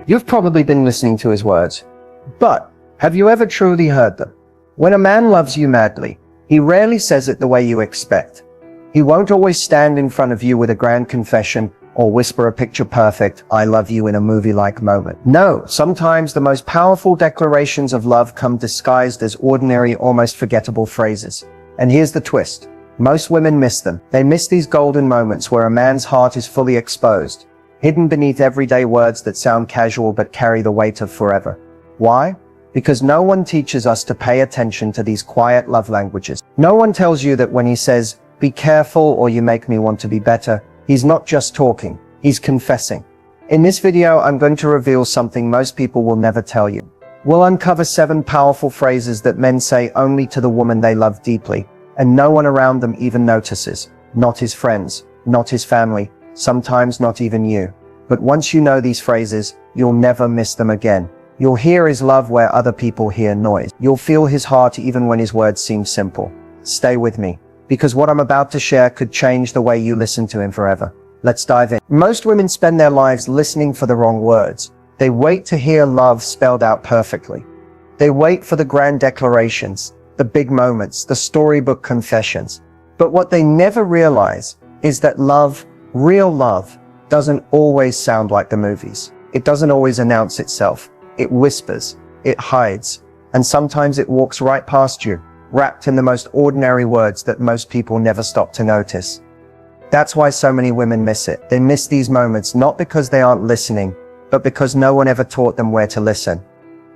You've probably been listening to his words, but have you ever truly heard them? When a man loves you madly, he rarely says it the way you expect. He won't always stand in front of you with a grand confession or whisper a picture-perfect "I love you" in a movie-like moment. No, sometimes the most powerful declarations of love come disguised as ordinary, almost forgettable phrases. And here's the twist. Most women miss them. They miss these golden moments where a man's heart is fully exposed, hidden beneath everyday words that sound casual but carry the weight of forever. Why? Because no one teaches us to pay attention to these quiet love languages. No one tells you that when he says, "Be careful or you make me want to be better," he's not just talking, he's confessing. In this video, I'm going to reveal something most people will never tell you. We'll uncover 7 powerful phrases that men say only to the woman they love deeply, and no one around them even notices. Not his friends, not his family, sometimes not even you. But once you know these phrases, you'll never miss them again. You'll hear his love where other people hear noise. You'll feel his heart even when his words seem simple. Stay with me, because what I'm about to share could change the way you listen to him forever. Let's dive in. Most women spend their lives listening for the wrong words. They wait to hear love spelled out perfectly. They wait for the grand declarations, the big moments, the storybook confessions. But what they never realize is that love, real love, doesn't always sound like the movies. It doesn't always announce itself. It whispers, it hides, and sometimes it walks right past you, wrapped in the most ordinary words that most people never stop to notice. That's why so many women miss it. They miss these moments not because they aren't listening, but because no one ever taught them where to listen.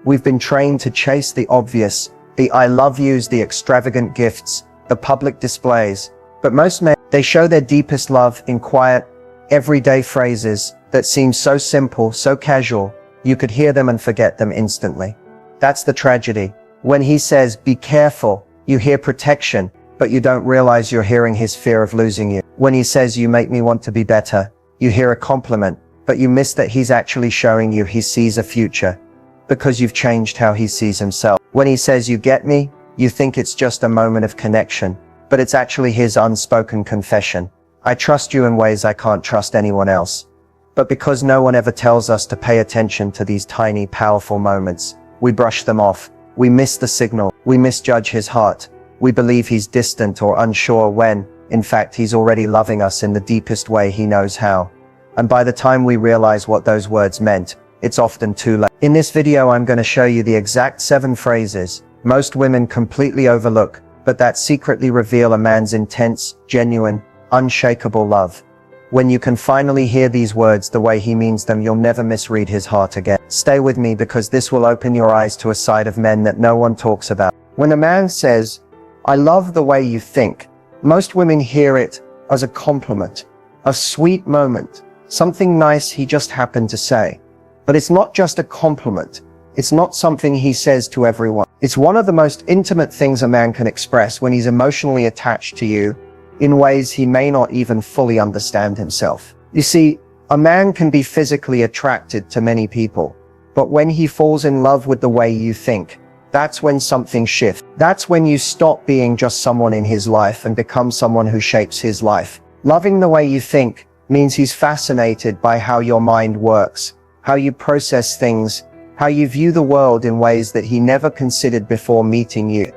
We've been trained to chase the obvious, the "I love yous," the extravagant gifts, the public displays. But most men, they show their deepest love in quiet, everyday phrases that seem so simple, so casual, you could hear them and forget them instantly. That's the tragedy. When he says, "Be careful," you hear protection, but you don't realize you're hearing his fear of losing you. When he says, "You make me want to be better," you hear a compliment, but you miss that he's actually showing you he sees a future, because you've changed how he sees himself. When he says, "You get me," you think it's just a moment of connection, but it's actually his unspoken confession. "I trust you in ways I can't trust anyone else." But because no one ever tells us to pay attention to these tiny, powerful moments, we brush them off. We miss the signal. We misjudge his heart. We believe he's distant or unsure when, in fact, he's already loving us in the deepest way he knows how. And by the time we realize what those words meant, it's often too late. In this video, I'm going to show you the exact 7 phrases most women completely overlook, but that secretly reveal a man's intense, genuine, unshakable love. When you can finally hear these words the way he means them, you'll never misread his heart again. Stay with me, because this will open your eyes to a side of men that no one talks about. When a man says, "I love the way you think," most women hear it as a compliment, a sweet moment, something nice he just happened to say. But it's not just a compliment. It's not something he says to everyone. It's one of the most intimate things a man can express when he's emotionally attached to you in ways he may not even fully understand himself. You see, a man can be physically attracted to many people, but when he falls in love with the way you think, that's when something shifts. That's when you stop being just someone in his life and become someone who shapes his life. Loving the way you think means he's fascinated by how your mind works, how you process things, how you view the world in ways that he never considered before meeting you.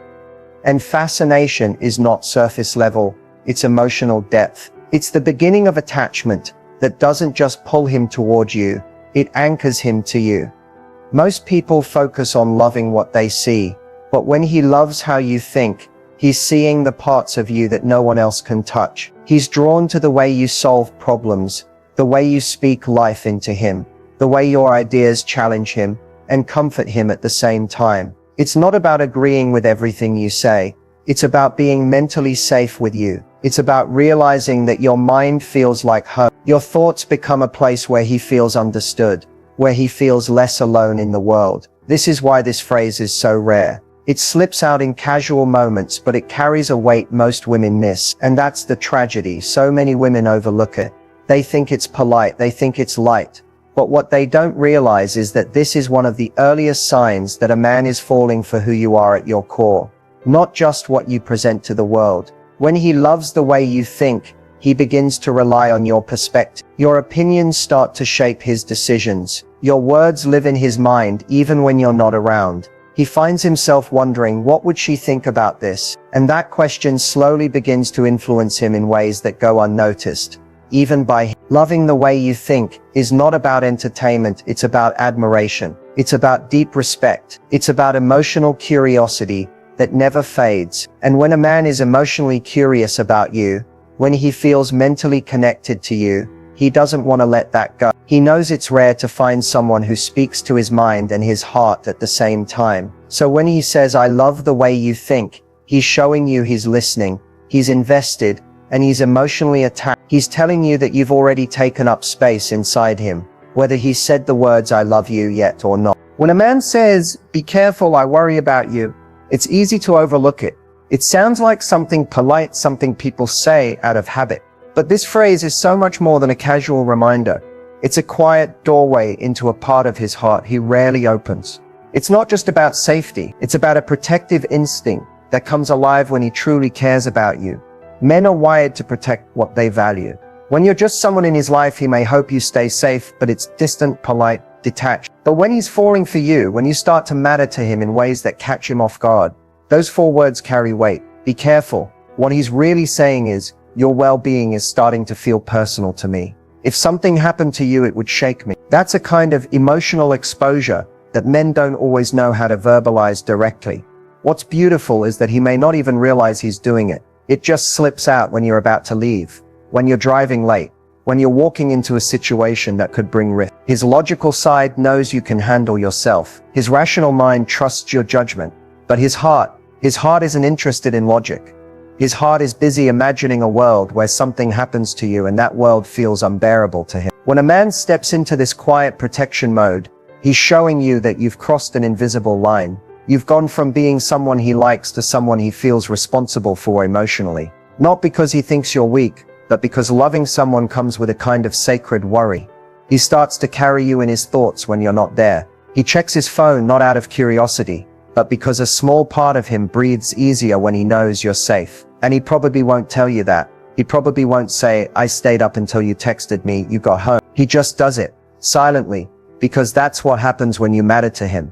And fascination is not surface level, it's emotional depth. It's the beginning of attachment that doesn't just pull him toward you, it anchors him to you. Most people focus on loving what they see, but when he loves how you think, he's seeing the parts of you that no one else can touch. He's drawn to the way you solve problems, the way you speak life into him, the way your ideas challenge him and comfort him at the same time. It's not about agreeing with everything you say. It's about being mentally safe with you. It's about realizing that your mind feels like home. Your thoughts become a place where he feels understood, where he feels less alone in the world. This is why this phrase is so rare. It slips out in casual moments, but it carries a weight most women miss. And that's the tragedy. So many women overlook it. They think it's polite, they think it's light. But what they don't realize is that this is one of the earliest signs that a man is falling for who you are at your core, not just what you present to the world. When he loves the way you think, he begins to rely on your perspective. Your opinions start to shape his decisions. Your words live in his mind even when you're not around. He finds himself wondering, what would she think about this? And that question slowly begins to influence him in ways that go unnoticed, even by him. Loving the way you think is not about entertainment, it's about admiration. It's about deep respect. It's about emotional curiosity that never fades. And when a man is emotionally curious about you, when he feels mentally connected to you, he doesn't want to let that go. He knows it's rare to find someone who speaks to his mind and his heart at the same time. So when he says, I love the way you think, he's showing you he's listening, he's invested, and he's emotionally attached. He's telling you that you've already taken up space inside him, whether he's said the words I love you yet or not. When a man says, be careful, I worry about you, it's easy to overlook it. It sounds like something polite, something people say out of habit. But this phrase is so much more than a casual reminder. It's a quiet doorway into a part of his heart he rarely opens. It's not just about safety, it's about a protective instinct that comes alive when he truly cares about you. Men are wired to protect what they value. When you're just someone in his life, he may hope you stay safe, but it's distant, polite, detached. But when he's falling for you, when you start to matter to him in ways that catch him off guard, those 4 words carry weight. Be careful. What he's really saying is, your well-being is starting to feel personal to me. If something happened to you, it would shake me. That's a kind of emotional exposure that men don't always know how to verbalize directly. What's beautiful is that he may not even realize he's doing it. It just slips out when you're about to leave, when you're driving late, when you're walking into a situation that could bring risk. His logical side knows you can handle yourself. His rational mind trusts your judgment. But his heart isn't interested in logic. His heart is busy imagining a world where something happens to you and that world feels unbearable to him. When a man steps into this quiet protection mode, he's showing you that you've crossed an invisible line. You've gone from being someone he likes to someone he feels responsible for emotionally. Not because he thinks you're weak, but because loving someone comes with a kind of sacred worry. He starts to carry you in his thoughts when you're not there. He checks his phone not out of curiosity, but because a small part of him breathes easier when he knows you're safe. And he probably won't tell you that. He probably won't say, I stayed up until you texted me, you got home. He just does it, silently, because that's what happens when you matter to him.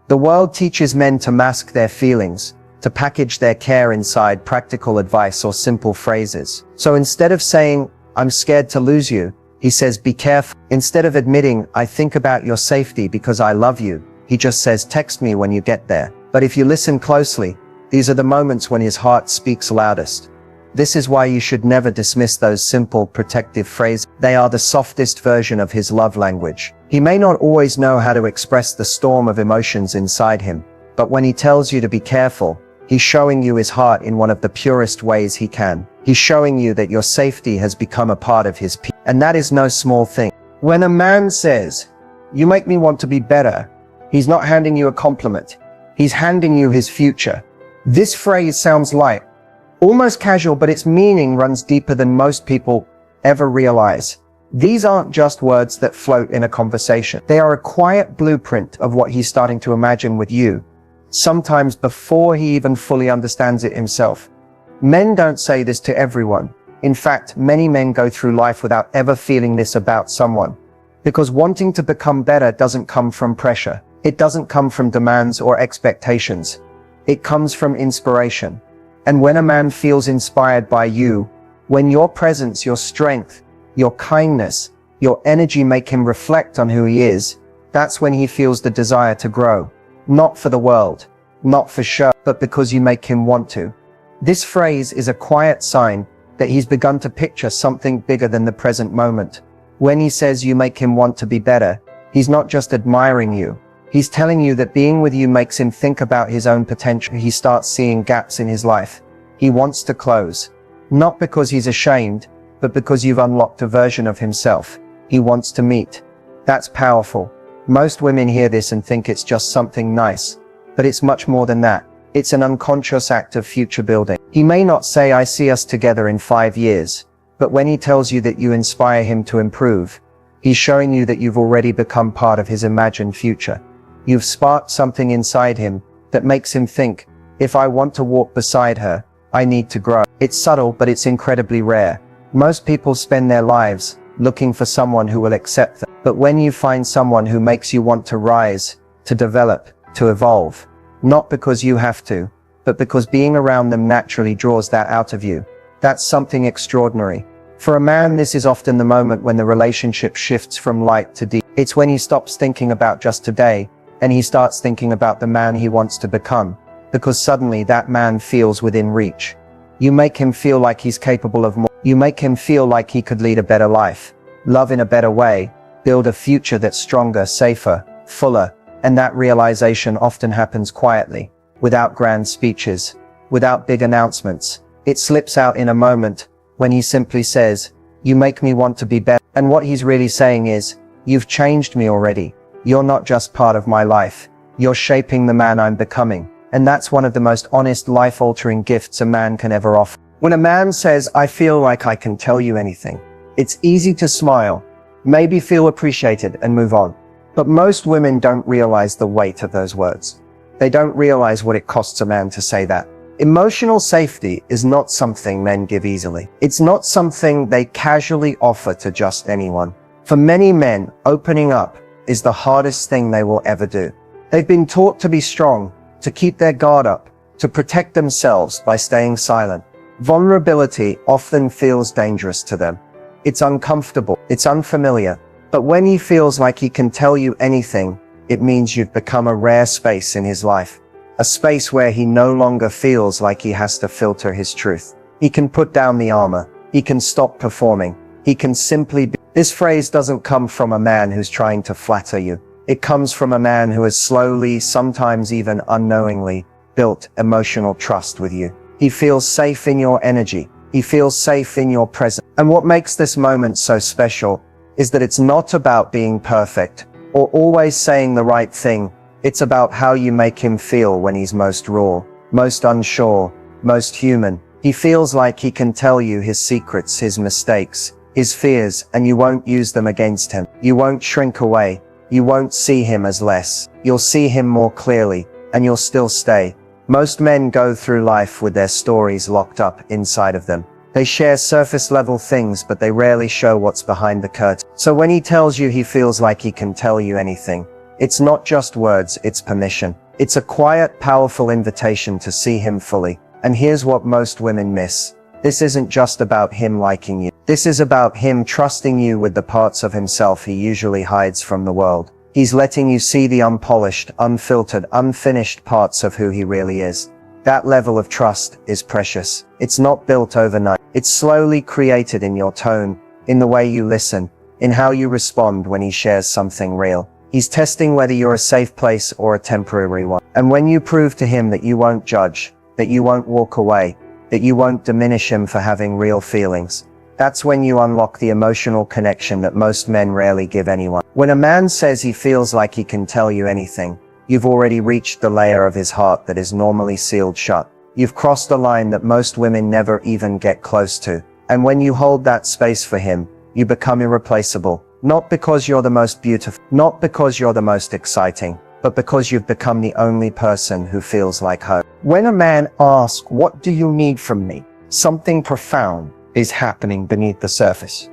The world teaches men to mask their feelings, to package their care inside practical advice or simple phrases. So instead of saying, I'm scared to lose you, he says, be careful. Instead of admitting, I think about your safety because I love you, he just says, text me when you get there. But if you listen closely, these are the moments when his heart speaks loudest. This is why you should never dismiss those simple, protective phrases. They are the softest version of his love language. He may not always know how to express the storm of emotions inside him, but when he tells you to be careful, he's showing you his heart in one of the purest ways he can. He's showing you that your safety has become a part of his peace. And that is no small thing. When a man says, you make me want to be better, he's not handing you a compliment. He's handing you his future. This phrase sounds light, almost casual, but its meaning runs deeper than most people ever realize. These aren't just words that float in a conversation. They are a quiet blueprint of what he's starting to imagine with you, sometimes before he even fully understands it himself. Men don't say this to everyone. In fact, many men go through life without ever feeling this about someone, because wanting to become better doesn't come from pressure. It doesn't come from demands or expectations. It comes from inspiration. And when a man feels inspired by you, when your presence, your strength, your kindness, your energy make him reflect on who he is, that's when he feels the desire to grow. Not for the world, not for show, but because you make him want to. This phrase is a quiet sign that he's begun to picture something bigger than the present moment. When he says you make him want to be better, he's not just admiring you. He's telling you that being with you makes him think about his own potential. He starts seeing gaps in his life. He wants to close. Not because he's ashamed, but because you've unlocked a version of himself he wants to meet. That's powerful. Most women hear this and think it's just something nice. But it's much more than that. It's an unconscious act of future building. He may not say, I see us together in 5 years. But when he tells you that you inspire him to improve, he's showing you that you've already become part of his imagined future. You've sparked something inside him that makes him think, if I want to walk beside her, I need to grow. It's subtle, but it's incredibly rare. Most people spend their lives looking for someone who will accept them. But when you find someone who makes you want to rise, to develop, to evolve, not because you have to, but because being around them naturally draws that out of you, that's something extraordinary. For a man, this is often the moment when the relationship shifts from light to deep. It's when he stops thinking about just today, and he starts thinking about the man he wants to become, because suddenly that man feels within reach. You make him feel like he's capable of more. You make him feel like he could lead a better life, love in a better way, build a future that's stronger, safer, fuller, and that realization often happens quietly, without grand speeches, without big announcements. It slips out in a moment, when he simply says, "You make me want to be better." And what he's really saying is, "You've changed me already. You're not just part of my life. You're shaping the man I'm becoming." And that's one of the most honest, life-altering gifts a man can ever offer. When a man says, "I feel like I can tell you anything," it's easy to smile, maybe feel appreciated and move on. But most women don't realize the weight of those words. They don't realize what it costs a man to say that. Emotional safety is not something men give easily. It's not something they casually offer to just anyone. For many men, opening up is the hardest thing they will ever do. They've been taught to be strong, to keep their guard up, to protect themselves by staying silent. Vulnerability often feels dangerous to them. It's uncomfortable, it's unfamiliar. But when he feels like he can tell you anything, it means you've become a rare space in his life. A space where he no longer feels like he has to filter his truth. He can put down the armor. He can stop performing. He can simply be. This phrase doesn't come from a man who's trying to flatter you. It comes from a man who has slowly, sometimes even unknowingly, built emotional trust with you. He feels safe in your energy. He feels safe in your presence. And what makes this moment so special is that it's not about being perfect or always saying the right thing. It's about how you make him feel when he's most raw, most unsure, most human. He feels like he can tell you his secrets, his mistakes, his fears, and you won't use them against him. You won't shrink away. You won't see him as less. You'll see him more clearly, and you'll still stay. Most men go through life with their stories locked up inside of them. They share surface level things, but they rarely show what's behind the curtain. So when he tells you he feels like he can tell you anything, it's not just words, it's permission. It's a quiet, powerful invitation to see him fully. And here's what most women miss. This isn't just about him liking you. This is about him trusting you with the parts of himself he usually hides from the world. He's letting you see the unpolished, unfiltered, unfinished parts of who he really is. That level of trust is precious. It's not built overnight. It's slowly created in your tone, in the way you listen, in how you respond when he shares something real. He's testing whether you're a safe place or a temporary one. And when you prove to him that you won't judge, that you won't walk away, that you won't diminish him for having real feelings, that's when you unlock the emotional connection that most men rarely give anyone. When a man says he feels like he can tell you anything, you've already reached the layer of his heart that is normally sealed shut. You've crossed a line that most women never even get close to. And when you hold that space for him, you become irreplaceable. Not because you're the most beautiful, not because you're the most exciting, but because you've become the only person who feels like home. When a man asks, "What do you need from me?" something profound is happening beneath the surface.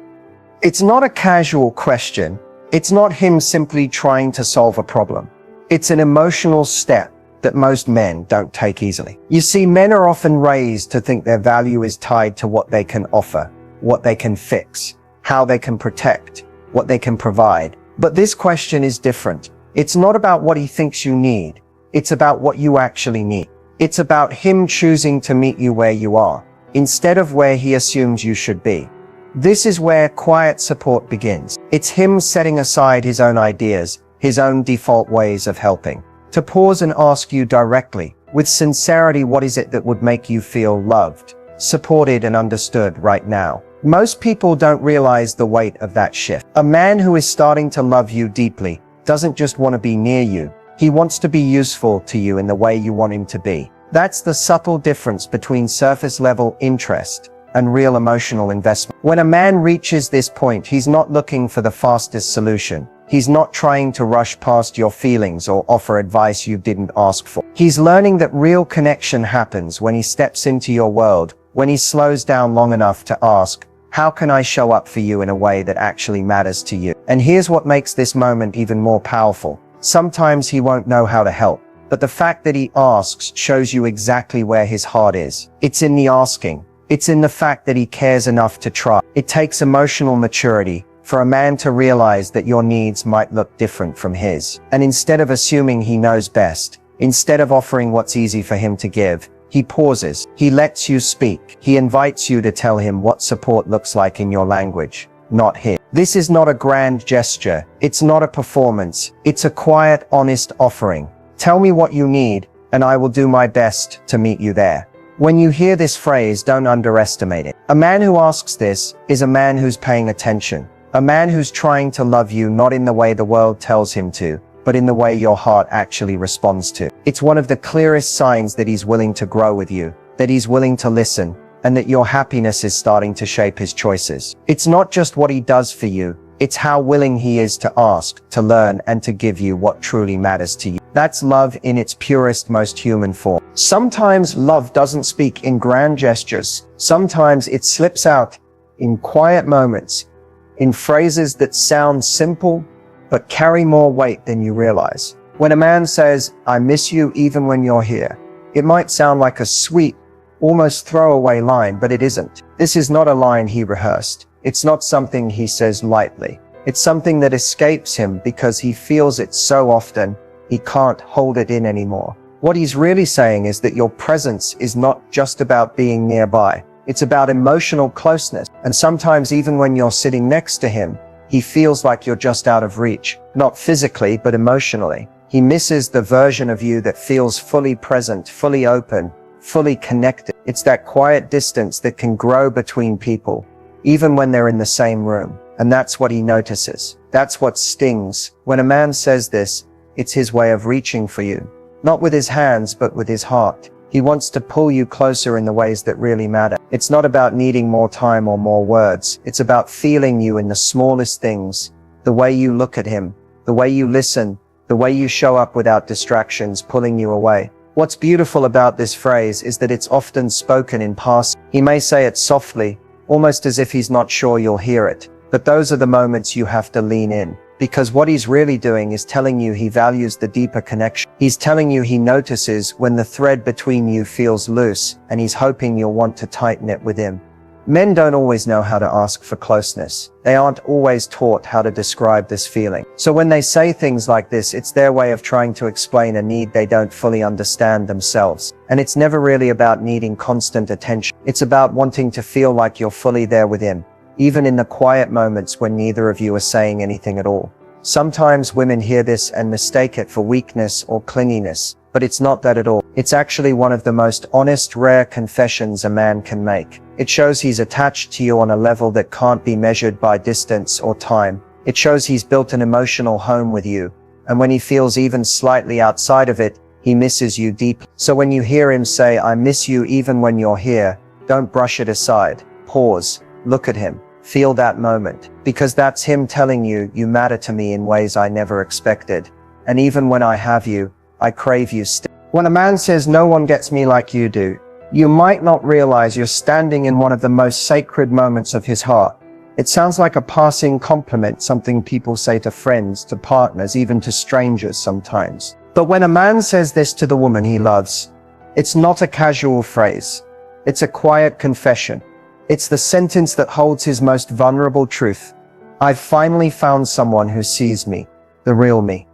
It's not a casual question. It's not him simply trying to solve a problem. It's an emotional step that most men don't take easily. You see, men are often raised to think their value is tied to what they can offer, what they can fix, how they can protect, what they can provide. But this question is different. It's not about what he thinks you need. It's about what you actually need. It's about him choosing to meet you where you are, instead of where he assumes you should be. This is where quiet support begins. It's him setting aside his own ideas, his own default ways of helping, to pause and ask you directly, with sincerity, what is it that would make you feel loved, supported, and understood right now? Most people don't realize the weight of that shift. A man who is starting to love you deeply doesn't just want to be near you. He wants to be useful to you in the way you want him to be. That's the subtle difference between surface level interest and real emotional investment. When a man reaches this point, he's not looking for the fastest solution. He's not trying to rush past your feelings or offer advice you didn't ask for. He's learning that real connection happens when he steps into your world, when he slows down long enough to ask, How can I show up for you in a way that actually matters to you? And here's what makes this moment even more powerful. Sometimes he won't know how to help, but the fact that he asks shows you exactly where his heart is. It's in the asking. It's in the fact that he cares enough to try. It takes emotional maturity for a man to realize that your needs might look different from his. And instead of assuming he knows best, instead of offering what's easy for him to give, he pauses. He lets you speak. He invites you to tell him what support looks like in your language, not his. This is not a grand gesture. It's not a performance. It's a quiet, honest offering. Tell me what you need, and I will do my best to meet you there. When you hear this phrase, don't underestimate it. A man who asks this is a man who's paying attention. A man who's trying to love you not in the way the world tells him to, but in the way your heart actually responds to. It's one of the clearest signs that he's willing to grow with you, that he's willing to listen, and that your happiness is starting to shape his choices. It's not just what he does for you, it's how willing he is to ask, to learn, and to give you what truly matters to you. That's love in its purest, most human form. Sometimes love doesn't speak in grand gestures. Sometimes it slips out in quiet moments, in phrases that sound simple, but carry more weight than you realize. When a man says, "I miss you even when you're here," it might sound like a sweet, almost throwaway line, but it isn't. This is not a line he rehearsed. It's not something he says lightly. It's something that escapes him because he feels it so often, he can't hold it in anymore. What he's really saying is that your presence is not just about being nearby. It's about emotional closeness. And sometimes even when you're sitting next to him, he feels like you're just out of reach. Not physically, but emotionally. He misses the version of you that feels fully present, fully open, fully connected. It's that quiet distance that can grow between people, even when they're in the same room. And that's what he notices. That's what stings. When a man says this, it's his way of reaching for you. Not with his hands, but with his heart. He wants to pull you closer in the ways that really matter. It's not about needing more time or more words. It's about feeling you in the smallest things. The way you look at him, the way you listen, the way you show up without distractions pulling you away. What's beautiful about this phrase is that it's often spoken in passing. He may say it softly, almost as if he's not sure you'll hear it. But those are the moments you have to lean in. Because what he's really doing is telling you he values the deeper connection. He's telling you he notices when the thread between you feels loose, and he's hoping you'll want to tighten it with him. Men don't always know how to ask for closeness. They aren't always taught how to describe this feeling. So when they say things like this, it's their way of trying to explain a need they don't fully understand themselves. And it's never really about needing constant attention. It's about wanting to feel like you're fully there with him, even in the quiet moments when neither of you are saying anything at all. Sometimes women hear this and mistake it for weakness or clinginess, but it's not that at all. It's actually one of the most honest, rare confessions a man can make. It shows he's attached to you on a level that can't be measured by distance or time. It shows he's built an emotional home with you, and when he feels even slightly outside of it, he misses you deeply. So when you hear him say, "I miss you even when you're here," don't brush it aside. Pause, look at him. Feel that moment, because that's him telling you, "You matter to me in ways I never expected. And even when I have you, I crave you still." When a man says, "No one gets me like you do," you might not realize you're standing in one of the most sacred moments of his heart. It sounds like a passing compliment, something people say to friends, to partners, even to strangers sometimes. But when a man says this to the woman he loves, it's not a casual phrase. It's a quiet confession. It's the sentence that holds his most vulnerable truth. "I've finally found someone who sees me, the real me."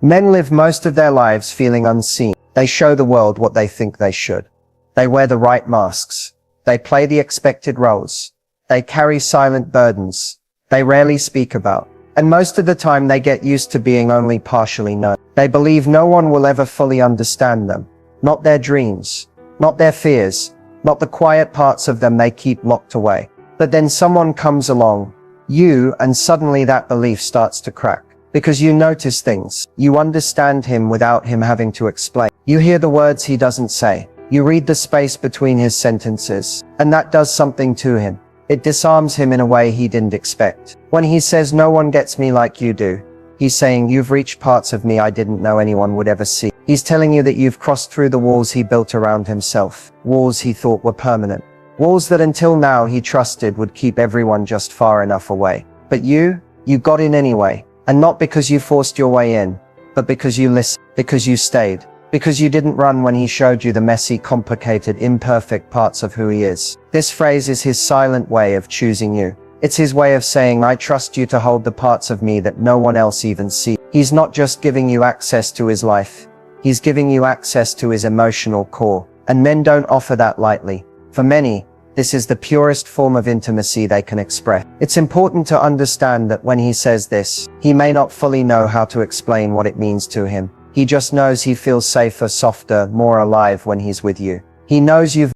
Men live most of their lives feeling unseen. They show the world what they think they should. They wear the right masks. They play the expected roles. They carry silent burdens they rarely speak about. And most of the time they get used to being only partially known. They believe no one will ever fully understand them. Not their dreams, not their fears, not the quiet parts of them they keep locked away. But then someone comes along, you, and suddenly that belief starts to crack. Because you notice things. You understand him without him having to explain. You hear the words he doesn't say. You read the space between his sentences. And that does something to him. It disarms him in a way he didn't expect. When he says, "No one gets me like you do," he's saying, "You've reached parts of me I didn't know anyone would ever see." He's telling you that you've crossed through the walls he built around himself. Walls he thought were permanent. Walls that until now he trusted would keep everyone just far enough away. But you got in anyway. And not because you forced your way in, but because you listened, because you stayed, because you didn't run when he showed you the messy, complicated, imperfect parts of who he is. This phrase is his silent way of choosing you. It's his way of saying, I trust you to hold the parts of me that no one else even sees. He's not just giving you access to his life. He's giving you access to his emotional core. And men don't offer that lightly. For many, this is the purest form of intimacy they can express. It's important to understand that when he says this, he may not fully know how to explain what it means to him. He just knows he feels safer, softer, more alive when he's with you. He knows you've